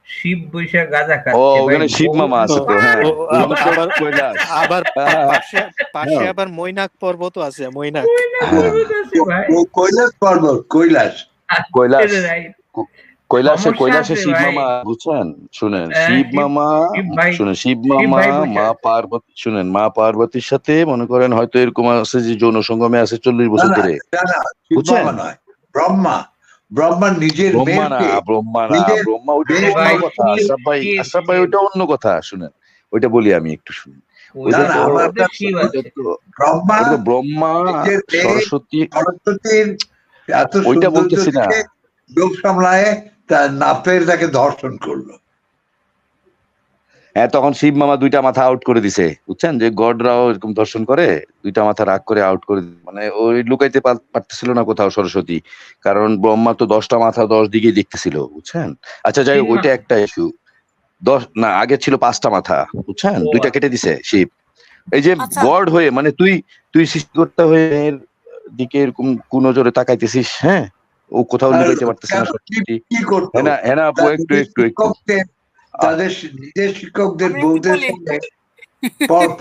শিব বৈশাখ গাঁজা ও খাচ্ছে ভাই, ওখানে শিব বহুত মামা ও, আছে তো, হ্যাঁ, ও, হিমালয় আবার কৈলাস। আবার পাশে পাশে হ্যাঁ আবার মৈনাক পর্বত আছে, মৈনাক। ময়না হ্যাঁ, পর্বত আছে ভাই। কৈলাস পর্বত, কৈলাস। কৈলাস, রাইট, কৈলাসে সমস্যা কৈলাসে আছে শিব ভাই। মামা, বুঝছেন? শুনেন, শিব শিব ভাই, শিব শিব মামা ভাই মা বৈশাখ। পার্বতী, শুনেন, মা পার্বতীর সাথে মনে করেন হয়তো এরকম আছে যে যৌন সঙ্গমে আছে 40 না বছর না, ধরে, না না, শিব বুঝছেন? বাবা নয়, ব্রহ্মা। ব্রহ্মা নিজের ব্রহ্মা না, মেয়েকে, ব্রহ্মা না, নিজের ব্রহ্মা ওইটা আরে তো অন্য ভাই, মেয়েকে। কথা। শিব শিব আশরাফ ভাই শিব, ওইটা অন্য কথা, শুনেন, ওইটা বলি আমি একটু, শুনুন। না ওইটা না, তো আমার মধ্যে শিব ওইটা আছে। তো ব্রহ্মা ওটা তো ব্রহ্মা নিজের মেয়ে সরস্বতী, সরস্বতীর এত ওইটা সৌন্দর্য বলতেছি না। দেখে লোক সামলায় তার নাপের তাকে ধর্ষণ করলো। হ্যাঁ, তখন শিব মামা 2টা মাথা আউট করে দিছে, বুঝছেন? যে গডরাও এরকম দর্শন করে, 2টা মাথা রাগ করে আউট করে মানে ওই লুকাইতে পারতেছিল না কোথাও সরস্বতী, কারণ ব্রহ্মা তো 10টা মাথা 10 দিকে দেখতেছিল, বুঝছেন? আচ্ছা যাই হোক, 3 ওইটা মাথা। একটা ইস্যু। 10 না, আগে ছিল 5টা মাথা, বুঝছেন? ও 2টা কেটে দিছে শিব। এই যে আচ্ছা গড হয়ে, মানে তুই তুই সৃষ্টিকর্তা হয়ে এর দিকে এরকম কুনজরে তাকাইতেছিস, হ্যাঁ? ও কোথাও আর লুকাইতে পারতেছে না কেন কি সত্যি। কি করতো? হ্যাঁ না, হ্যাঁ না আপু, তার একটু নিজের একটু একটু শিক্ষকদের, আহ, তাদের নিজের শিক্ষকদের আমি একটু বউদের বলি। সঙ্গে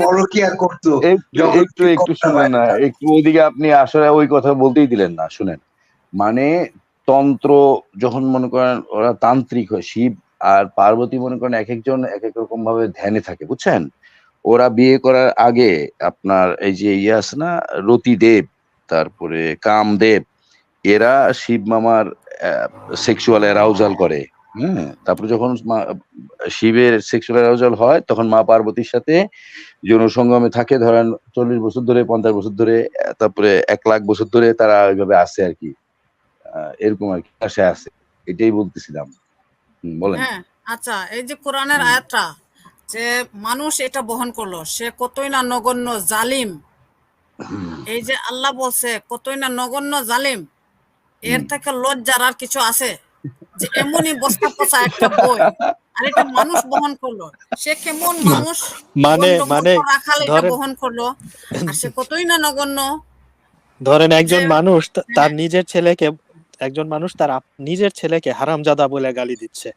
পরকিয়া করতো একটু যখন একটু একটু শিক্ষকটা শুনেন না, একটু ওইদিকে আপনি আসলে ওই কথা বলতেই দিলেন না, শুনেন। মানে তন্ত্র যখন মনে করেন ওরা তান্ত্রিক হয়, শিব আর পার্বতী মনে করেন এক একজন এক এক রকম ভাবে ধ্যানে থাকে, বুঝছেন? ওরা বিয়ে করার আগে আপনার এই যে ইয়ে আছে না, রতিদেব, তারপরে কামদেব, এরা শিব মামার সেক্সুয়াল অ্যারাউজাল করে। হ্যাঁ, তারপরে যখন শিবের সেক্সুয়াল অ্যারাউজাল হয় তখন মা পার্বতীর সাথে যৌন সঙ্গমে থাকে, ধরেন 40 বছর ধরে, 50 বছর ধরে, তারপরে 1 লাখ বছর ধরে তারা ওইভাবে আছে আর কি, এরকম আর কি আসে আছে। এটাই বলতেছিলাম। বলেন। হ্যাঁ, আচ্ছা, এই যে কোরআনের হুম, আয়াতটা, যে মানুষ এটা বহন করলো, সে কতই না নগণ্য জালিম। হুম, এই যে আল্লাহ বলছে কতই না নগণ্য জালিম, এর হুম। থেকে লজ্জার আর কিছু আছে? যে এমনই বস্তা পচা একটা বই, আর এটা মানুষ বহন করলো। সে কেমন মানুষ? মানে গন্ড মানে মূর্খ রাখাল এটা ধরেন বহন করলো, আর সে কতই না নগণ্য। ধরেন যে একজন মানুষ তার হ্যাঁ নিজের ছেলেকে, একজন মানুষ তার নিজের ছেলেকে হারামজাদা বলে গালি দিচ্ছে,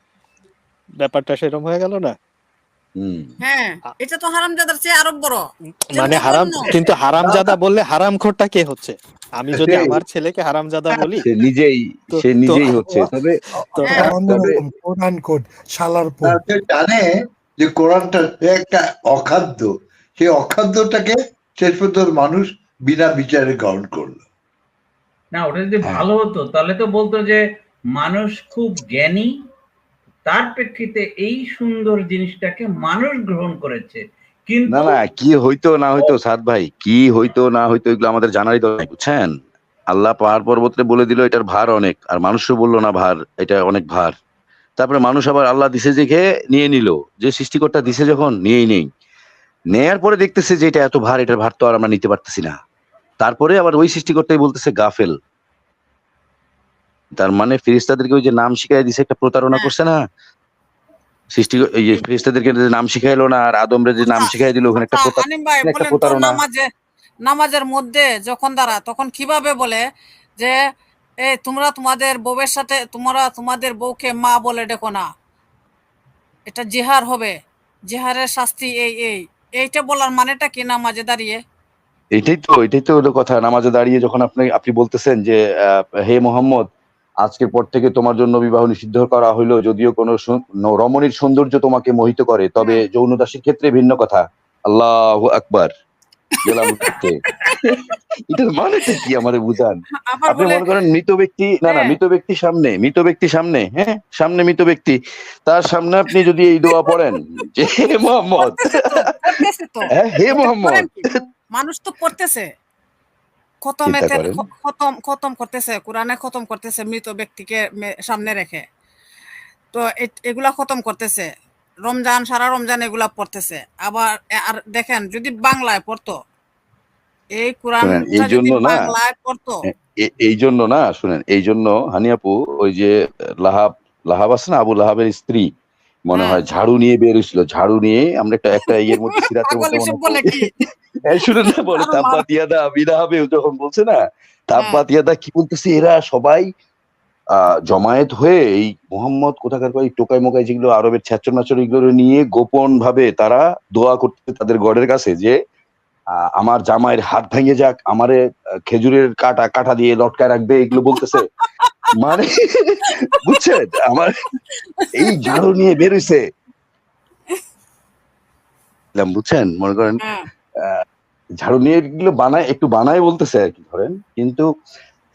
ব্যাপারটা সেরকম হয়ে গেল না? হুম। হ্যাঁ, আ- এটা তো হারামজাদার চেয়ে আরো বড়, যে মানে হারাম, নগণ্য। কিন্তু হারামজাদা বললে হারামখোরটা কে হচ্ছে? আমি যদি সেই আমার ছেলেকে হারামজাদা বলি, সে নিজেই তো সে তো নিজেই হচ্ছে, তবে তো হ্যাঁ তবে অন্যরকম কোড আন কোড শালার পো। সে জানে যে কোরআনটা একটা অখাদ্য, সেই অখাদ্যটাকে শেষ পর্যন্ত মানুষ বিনা বিচারে গ্রহণ করলো। না, ওটা যদি হ্যাঁ, ভালো হতো তাহলে তো বলতো যে মানুষ খুব জ্ঞানী, তার প্রেক্ষিতে এই সুন্দর জিনিসটাকে মানুষ গ্রহণ করেছে, না কিন্তু না, কি হইতো না হইতো সাদ ভাই, কি হইতো না হইতো এগুলো আমাদের জানারই দরকার নাই, বুঝছেন? আল্লাহ পাহাড় পর্বতে বলে দিল এটার ভার অনেক, আর মানুষও বললো না ভার, এটা অনেক ভার। তারপরে মানুষ আবার আল্লাহ দিছে দেখে নিয়ে নিল, যে সৃষ্টিকর্তা দিছে যখন নিয়েই নেই, নেয়ার পরে দেখতেছে যে এটা এত ভার, এটার ভার তো আর আমরা নিতে পারতেছি না। তারপরে আবার ওই সৃষ্টিকর্তাই বলতেছে গাফেল। তার মানে ফেরেশতাদেরকে ওই যে নাম শিখাই দিছে, একটা প্রতারণা হ্যাঁ করছে না সৃষ্টি, এই যে ফেরেশতাদেরকে যে নাম শিখাইলো না, আর আদমরে যে নাম আচ্ছা শিখাই দিল, ওখানে একটা আচ্ছা আনিম ভাই একটা বলেন তো, প্রতারণা। নামাজের মধ্যে যখন দাঁড়া তখন কিভাবে বলে যে তোমরা তোমাদের বউয়ের সাথে, তোমরা তোমাদের বউকে মা বলে ডেকো না, এটা জিহার হবে, জিহারের শাস্তি এই এইটা বলার মানেটা কি নামাজে দাঁড়িয়ে? এটাই তো হলো কথা। নামাজে দাঁড়িয়ে যখন আপনি বলতেছেন যে হে মোহাম্মদ, আজকের পর থেকে তোমার জন্য বিবাহ নিষিদ্ধ করা হইলো, যদিও কোনো রমণীর সৌন্দর্য তোমাকে মোহিত করে, তবে যৌনদাসীর ক্ষেত্রে ভিন্ন কথা। আল্লাহু আকবার। গেলাম উঠতে। এটার মানেটা কি আমাদের বুঝান। আবার আপনি বলে মনে করেন মৃত ব্যক্তি, না হ্যাঁ। মৃত ব্যক্তি সামনে, হ্যাঁ, সামনে মৃত ব্যক্তি, তার সামনে আপনি যদি এই দোয়া পড়েন যে হে মোহাম্মদ, পড়তেছে তো হ্যাঁ, হে পড়তে মোহাম্মদ, করেন কি? মানুষ তো পড়তেছে, চিন্তা করেন। খতম করতেছে, কোরআনে খতম করতেছে মৃত ব্যক্তিকে সামনে রেখে। তো এগুলা খতম করতেছে, রমজান, সারা রমজান এগুলা পড়তেছে। আবার আর দেখেন যদি বাংলায় পড়তো, এই শুনেন, কোরআনটা এই যদি জন্য না, বাংলায় পড়তো, এই জন্য না, শুনেন, এই জন্য হানি আপু, ওই যে লাহাব আছে না, আবু লাহাবের স্ত্রী, মনে হয় ঝাড়ু নিয়ে বের হয়েছিল, ঝাড়ু নিয়ে আমরা একটা ইয়ের মধ্যে, সিরাতের পাগল মধ্যে মনে এসব বলে কি? হয় শুনেন না, বলে আরো তাব্বাত ইয়াদা আবি লাহাব, যখন বলছে না তাব্বাত ইয়াদা, কি বলতেছে, এরা সবাই জমায়েত হয়ে এই মোহাম্মদ কোথাকার এই টোকাই মোকাই যেগুলো আরবের ছ্যাচর নাচর, এগুলো নিয়ে গোপন ভাবে তারা দোয়া করতে তাদের গডের কাছে যে আমার জামাইয়ের হাত ভেঙে যাক, আমারে খেজুরের কাটা দিয়ে লটকায় রাখবে, এগুলো বলতেছে। মানে বুঝছেন, আমার এই ঝাড়ু নিয়ে বেরোইছে, বুঝছেন, মনে করেন ঝাড়ু নিয়ে এগুলো বানায় বলতেছে আর কি, ধরেন, কিন্তু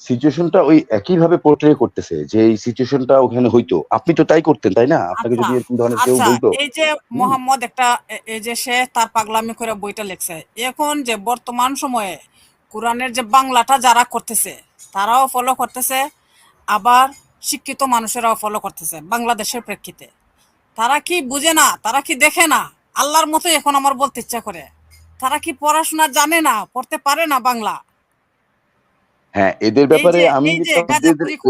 সিচুয়েশনটা ওই একই ভাবে পোর্ট্রে করতেছে যে এই সিচুয়েশনটা ওখানে হইতো, আপনি তো তাই করতেন, তাই না? আপনাকে যদি এরকম ধরনের কেউ বলতো, এই যে মোহাম্মদ একটা, এই যে সে তার পাগলামি করে বইটা লেখছে, এখন যে বর্তমান সময়ে কোরআনের যে বাংলাটা যারা করতেছে তারাও ফলো করতেছে, আবার শিক্ষিত মানুষেরাও ফলো করতেছে বাংলাদেশের প্রেক্ষিতে। তারা কি বুঝে না, তারা কি দেখে না? আল্লাহর মতো এখন আমার বলতে ইচ্ছা করে, তারা কি পড়াশোনা জানে না, পড়তে পারে না বাংলা? হ্যাঁ, এদের ব্যাপারে আমি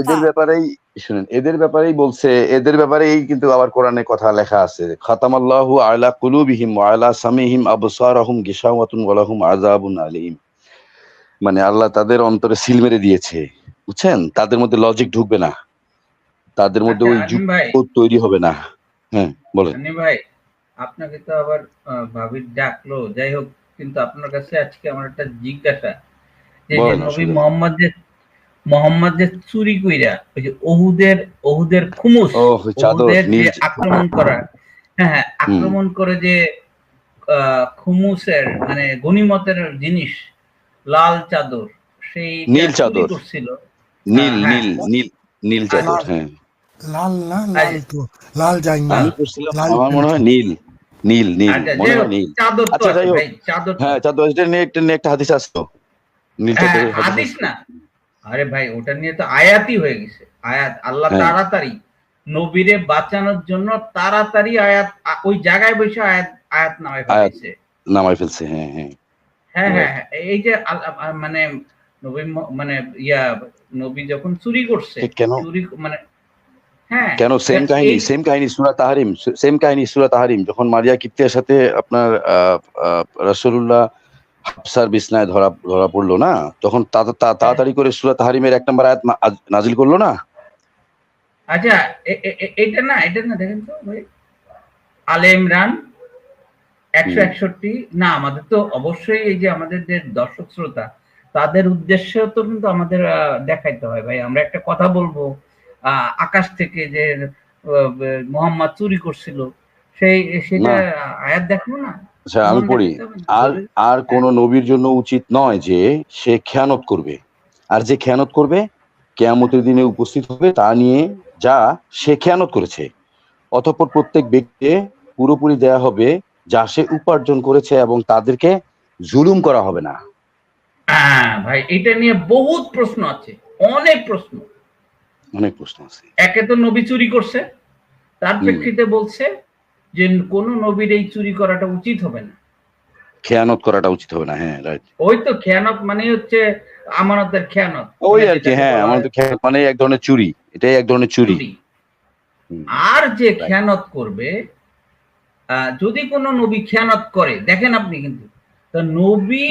এদের ব্যাপারেই শুনেন, এদের ব্যাপারেই বলছে, এদের ব্যাপারেই কিন্তু আবার কোরআনে কথা লেখা আছে, খাতামাল্লাহু আলা কুলুবিহিম ওয়া আলা সামিহিম আবসারহুম গিশাওয়াতুন ওয়া লাহুম আযাবুন আলীম। মানে আল্লাহ তাদের অন্তরে সিল মেরে দিয়েছে, বুঝছেন, তাদের মধ্যে লজিক ঢুকবে না, তাদের মধ্যে ওই যুক্তি তৈরি হবে না। হ্যাঁ বলেন ভাই, আপনাকে তো আবার ভাবির ডাকলো, যাই হোক, কিন্তু আপনার কাছে আজকে আমার একটা জিজ্ঞাসা, যে নবী মোহাম্মদ যে চুরি কইরা ওই যে ওহুদের খুমুস, ওহুদের যে আক্রমণ করা, হ্যাঁ আক্রমণ করে যে খুমুসের মানে গনিমতের জিনিস, লাল চাদর, সেই নীল চাদর করছিল, নীল চাদর, হ্যাঁ, লাল না, লাল তো লাল যাই না, আমার মনে হয় নীল মনে হয় নীল। আচ্ছা যাই হোক, হ্যাঁ চাদর, এটা নিয়ে একটা হাদিস আছে তো, নীল চাদরের হাদিস না, আরে ভাই ওটা নিয়ে তো আয়াতই হয়ে গেছে, আয়াত। আল্লাহ তাড়াতাড়ি নবীরে বাঁচানোর জন্য তাড়াতাড়ি আয়াত ওই জায়গায় বসে আয়াত নামাই ফেলছে। হ্যাঁ, এই যে মানে নবী মানে নবী যখন চুরি করছে, চুরি মানে কেন সেম কাহিনী সূরা তাহরিম, যখন মারিয়া কিপ্তিয়ার সাথে আপনার রাসূলুল্লাহ হাফসার বিছনায় ধরা পড়লো না, তখন তাড়াতাড়ি করে সূরা তাহরিমের 1 নম্বর আয়াত নাজিল করলো না। আচ্ছা, এটা না দেখেন তো ভাই, আলে ইমরান 161, না আমাদের তো অবশ্যই এই যে আমাদের যে দর্শক শ্রোতা, তাদের উদ্দেশ্যে তো কিন্তু আমাদের দেখাইতে হয় ভাই। আমরা একটা কথা বলবো আকাশ থেকে যে মুহাম্মদ চুরি করছিল, সেটা আয়াত দেখো না। আচ্ছা আমি পড়ি, আর কোন নবীর জন্য উচিত নয় যে সে খেয়ানত করবে, আর যে খেয়ানত করবে কিয়ামতের দিনে উপস্থিত হবে তা নিয়ে যা সে খেয়ানত করেছে, অতঃপর প্রত্যেক ব্যক্তিকে পুরোপুরি দেয়া হবে যা সে উপার্জন করেছে, এবং তাদেরকে জুলুম করা হবে না। ভাই এটা নিয়ে বহুত প্রশ্ন আছে, অনেক প্রশ্ন আছে। একে তো নবী চুরি করছে, তার প্রেক্ষিতে বলছে যে কোন নবীর এই চুরি করাটা উচিত হবে না, খেয়ানত করাটা উচিত হবে না। হ্যাঁ রাইট, ওই তো খেয়ানত মানে হচ্ছে আমানতের খেয়ানত, ওই আর কি। হ্যাঁ, আমানতের খেয়ানত মানে এক ধরনের চুরি, এটাই এক ধরনের চুরি। আর যে খেয়ানত করবে, যদি কোন নবী খেয়ানত করে, দেখেন আপনি কিন্তু নবী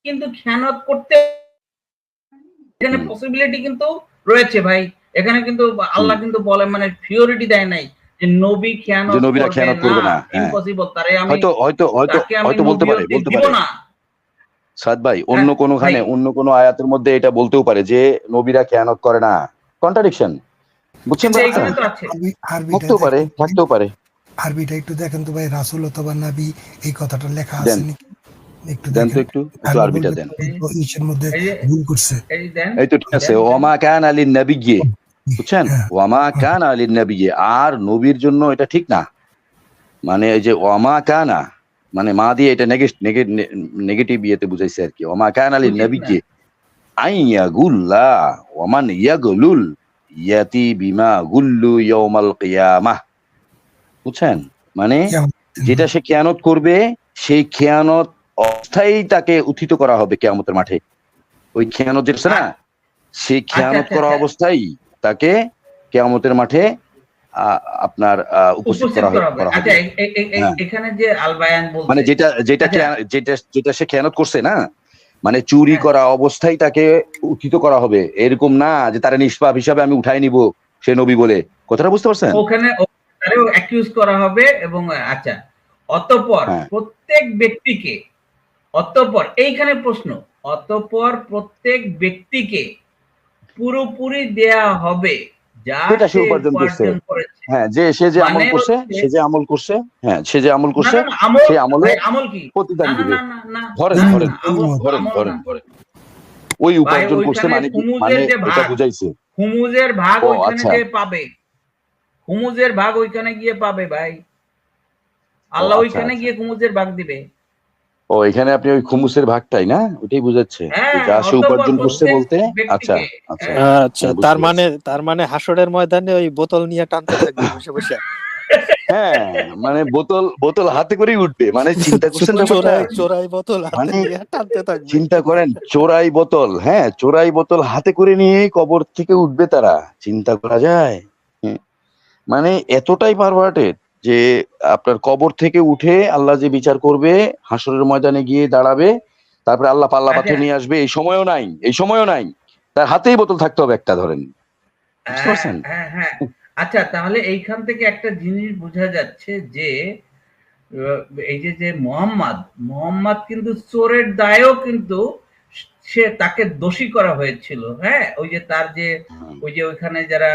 কিন্তু খেয়ানত করতে, এখানে পসিবিলিটি কিন্তু রয়েছে ভাই, এখানে কিন্তু আল্লাহ কিন্তু বলে, মানে ফিওরিটি দেয় নাই যে নবী খেয়ানত করবে না, ইম্পসিবল। তারে আমি হয়তো বলতে পারে না, সাদ ভাই হ্যাঁ অন্য ভাই, কোনোখানে অন্য কোনো আয়াতের মধ্যে এটা বলতেও পারে যে নবীরা খেয়ানত করে না, কন্ট্রাডিকশন, বুঝছেন কিন্তু ব্যাপারটা? এখানে তো আছে। আরবিটা থাকতেও পারে, দেখেন, থাকতেও পারে। আরবিটা একটু দেখেন তো ভাই, রাসূল অথবা নবী এই কথাটা লেখা দেন, আছে নাকি একটু দেন তো দেখেন। একটু আরবি আরবিটা বলবে দেন। তো ইসের মধ্যে এই যে ভুল করছে। এই যে দেন এই তো ঠিক আছে, দেন দেন ওমা কান আলিন নবিয়্যে, বুঝছেন? হ্যাঁ ওয়ামা হ্যাঁ, কান আলিন নবিয়্যে, আর নবীর জন্য এটা ঠিক না। মানে এই যে ওয়ামা কানা, মানে মা দিয়ে এটা নেগেটিভ ইয়েতে বুঝাইছে আর কি। ওয়ামা কান আলিন উচিত না। নবিয়্যে আইয়া গুল্লা ওয়ামান ইয়াগুলুল ইয়াতি বিমা গুল্লু ইয়াউমাল কিয়ামাহ, বুঝছেন? মানে কিয়ামত দিন, যেটা সে খেয়ানত করবে সেই খেয়ানত অবস্থায় তাকে উত্থিত করা হবে কিয়ামতের মাঠে। ওই খেয়ানত যেটা আছে না, সেই আচ্ছা খেয়ানত আচ্ছা করা আচ্ছা, অবস্থায় তাকে কিয়ামতের মাঠে আপনার উপস্থিত উপস্থিত করা হবে। করা আচ্ছা হবে। হ্যাঁ, এখানে যে আল বায়ান মানে বলছে, যেটা যেটা আচ্ছা যেটা যেটা সে খেয়ানত করছে না, মানে চুরি হ্যাঁ, করা অবস্থায় তাকে উত্থিত করা হবে, এরকম না যে তারা নিষ্পাপ হিসাবে আমি উঠাই নিব সে নবী বলে। কথাটা বুঝতে পারছেন? ওখানে তারেও অ্যাকিউজ করা হবে এবং আচ্ছা, অতঃপর হ্যাঁ, প্রত্যেক ব্যক্তিকে, অতঃপর এইখানে প্রশ্ন, অতঃপর প্রত্যেক ব্যক্তিকে পুরোপুরি দেয়া হবে যা যেটা সে সে উপার্জন করছে। উপার্জন করেছে। হ্যাঁ, সে যে মানে আমল করছে, হচ্ছে সে যে আমল করছে, হ্যাঁ সে যে আমল না করছে না না, আমল সেই আমলে ভাই, আমল কি? প্রতিদান না না দিবে। না না না ধরেন না ধরেন না, আমল ধরেন আমল ধরেন না ধরেন ওই ভাই। উপার্জন করছে ওইখানে মানে কি, খুমুজের মানে যে এটা ভাগ, বুঝাইছে। খুমুজের ভাগ ও ওইখানে আচ্ছা, যে পাবে, খুমুজের ভাগ ওইখানে গিয়ে পাবে ভাই। ও আল্লাহ আচ্ছা ওইখানে আচ্ছা। গিয়ে খুমুজের ভাগ দিবে। ও এখানে আপনি ওই খুমুসের ভাগটাই না ওইটাই বুঝাচ্ছে যে হ্যাঁ, যা সে অতঃপর উপার্জন করছে প্রত্যেক বলতে। আচ্ছা ব্যক্তিকে। আচ্ছা, হ্যাঁ আচ্ছা, হ্যাঁ বুঝতে পারছি। তার মানে হাসরের ময়দানে ওই বোতল নিয়ে টানতে থাকবে বসে বসে। হ্যাঁ, মানে বোতল বোতল হাতে করেই উঠবে, মানে চিন্তা করছেন ব্যাপারটা? চোরাই চোরাই বোতল হাতে মানে নিয়ে টানতে থাকবে। চিন্তা করেন, চোরাই বোতল, হ্যাঁ চোরাই বোতল হাতে করে নিয়ে কবর থেকে উঠবে তারা, চিন্তা করা যায়? হুম, মানে এতটাই পারভার্টেড যে আপনার কবর থেকে উঠে আল্লাহ যে বিচার করবে, হাসরের ময়দানে গিয়ে দাঁড়াবে, তারপরে আল্লাহ পাল্লা আচ্ছা, পাথর নিয়ে আসবে, এই সময়ও নাই, এই সময়ও নাই, তার হাতেই বোতল থাকতে হবে একটা, ধরেন। বুঝতে হ্যাঁ পারছেন? হ্যাঁ হ্যাঁ। আচ্ছা, তাহলে এইখান থেকে একটা জিনিস বোঝা যাচ্ছে যে এই যে যে মোহাম্মদ কিন্তু চোরের দায়েও কিন্তু সে তাকে দোষী করা হয়েছিল। হ্যাঁ, ওই যে তার যে হুম, ওই যে ওইখানে যারা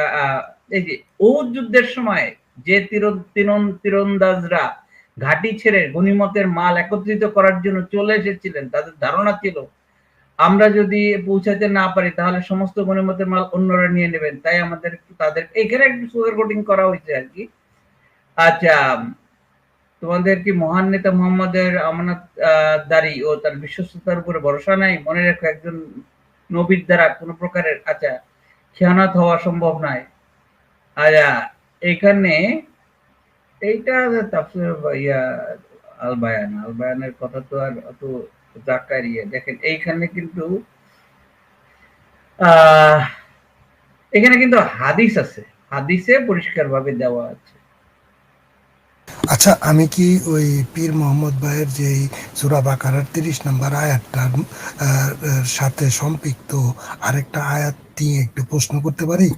এই যে উহুদ যুদ্ধের সময় যে তীরন্দাজরা ঘাঁটি ছেড়ে গনিমতের মাল একত্রিত করার জন্য চলে এসেছিলেন, তাদের ধারণা ছিল আমরা যদি পৌঁছাতে না পারি তাহলে সমস্ত গনিমতের মাল অন্যরা নিয়ে নেবেন, তাই আমাদের তাদের এখানে একটু সুগার কোটিং করা হয়েছে আর কি। আচ্ছা, তোমাদের কি মহান নেতা মুহাম্মদের আমানত দারি ও তার বিশ্বস্ততার উপরে ভরসা নাই? মনে রেখো, একজন নবীর দ্বারা কোনো প্রকারের আচ্ছা খেয়ানত হওয়া সম্ভব নয়। আচ্ছা, এখানে এইটা তাফসীর ইয়া আল বায়ানের কথা তো আর অত জাকারিয়া দেখেন, এইখানে কিন্তু আহ এখানে কিন্তু হাদিস আছে, হাদিসে পরিষ্কার ভাবে দেওয়া আছে। আচ্ছা, আমি কি ওই পীর মোহাম্মদ ভাইয়ের যে সূরা বাকারার ৩০ নম্বর আয়াতটার সাথে সম্পৃক্ত আরেকটা আয়াত নিয়ে একটু প্রশ্ন করতে পারি?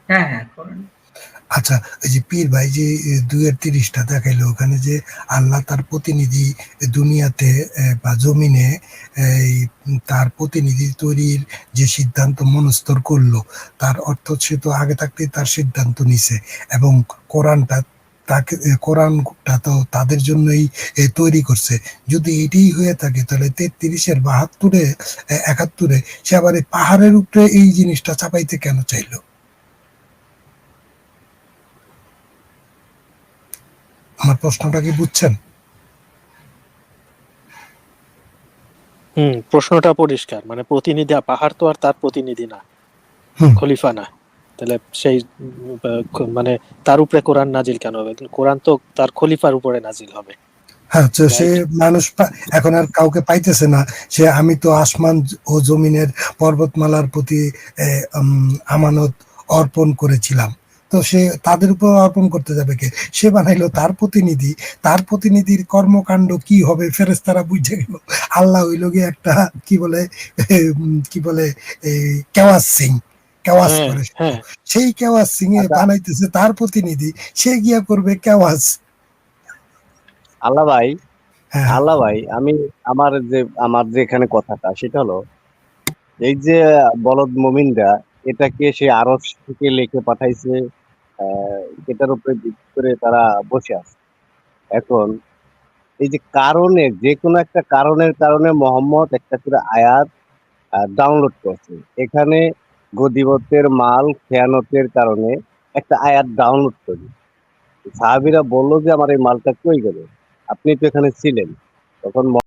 হ্যাঁ হ্যাঁ, করেন। আচ্ছা, ওই যে পীর ভাই যে ২-৩০টা দেখাইলো, ওখানে যে আল্লাহ তার প্রতিনিধি দুনিয়াতে বা জমিনে এই তার প্রতিনিধি তৈরির যে সিদ্ধান্ত মনস্থর করলো, তার অর্থ সে তো আগে থাকতেই তার সিদ্ধান্ত নিছে, এবং কোরআনটা কোরআনটা তো তাদের জন্যই তৈরি করছে। যদি এটাই হয়ে থাকে তাহলে ৩৩-এর ৭২-এ ৭১-এ সে আবার এই পাহাড়ের উপরে এই জিনিসটা চাপাইতে কেন চাইলো? আমার প্রশ্নটা কি বুঝছেন? প্রশ্নটা পরিষ্কার, মানে প্রতিনিধি, পাহাড় তো আর তার প্রতিনিধি না, হুম, খলিফা না, তাহলে সেই মানে তার উপরে কোরআন নাজিল কেন হবে? কোরআন তো তার খলিফার উপরে নাজিল হবে, হ্যাঁ, তো সে রাইট? মানুষ এখন আর কাউকে পাইতেছে না। সে আমি তো আসমান ও জমিনের পর্বতমালার প্রতি আমানত অর্পণ করেছিলাম, তো সে তাদের উপর অর্পণ করতে যাবে কে? সে বানাইলো তার প্রতিনিধি, তার প্রতিনিধির কর্মকাণ্ড কি হবে ফেরেশতারা বুঝে গেল। আল্লাহ হইল গিয়ে একটা কি বলে এই কেওয়াস সিং, কেওয়াস হ্যাঁ করে হ্যাঁ, সেই কেওয়াস সিং এ আচ্ছা বানাইতেছে তার প্রতিনিধি, সে গিয়া করবে কেওয়াস। আল্লাহ ভাই, হ্যাঁ আল্লাহ ভাই, আমি আমার যে এখানে কথাটা সেটা হলো, এই যে বলদ মুমিনরা, এটাকে সে আরশ থেকে লিখে পাঠাইছে, এটার উপরে ভিত্তি করে তারা বসে আছে। এখন এই যে কারণে, যে কোনো একটা কারণের কারণে মোহাম্মদ একটা করে আয়াত ডাউনলোড করছে। এখানে গদিবতের মাল খেয়ানতের কারণে একটা আয়াত ডাউনলোড করি, সাহাবীরা বললো যে আমার এই মালটা কই গেল, আপনি তো এখানে ছিলেন তখন।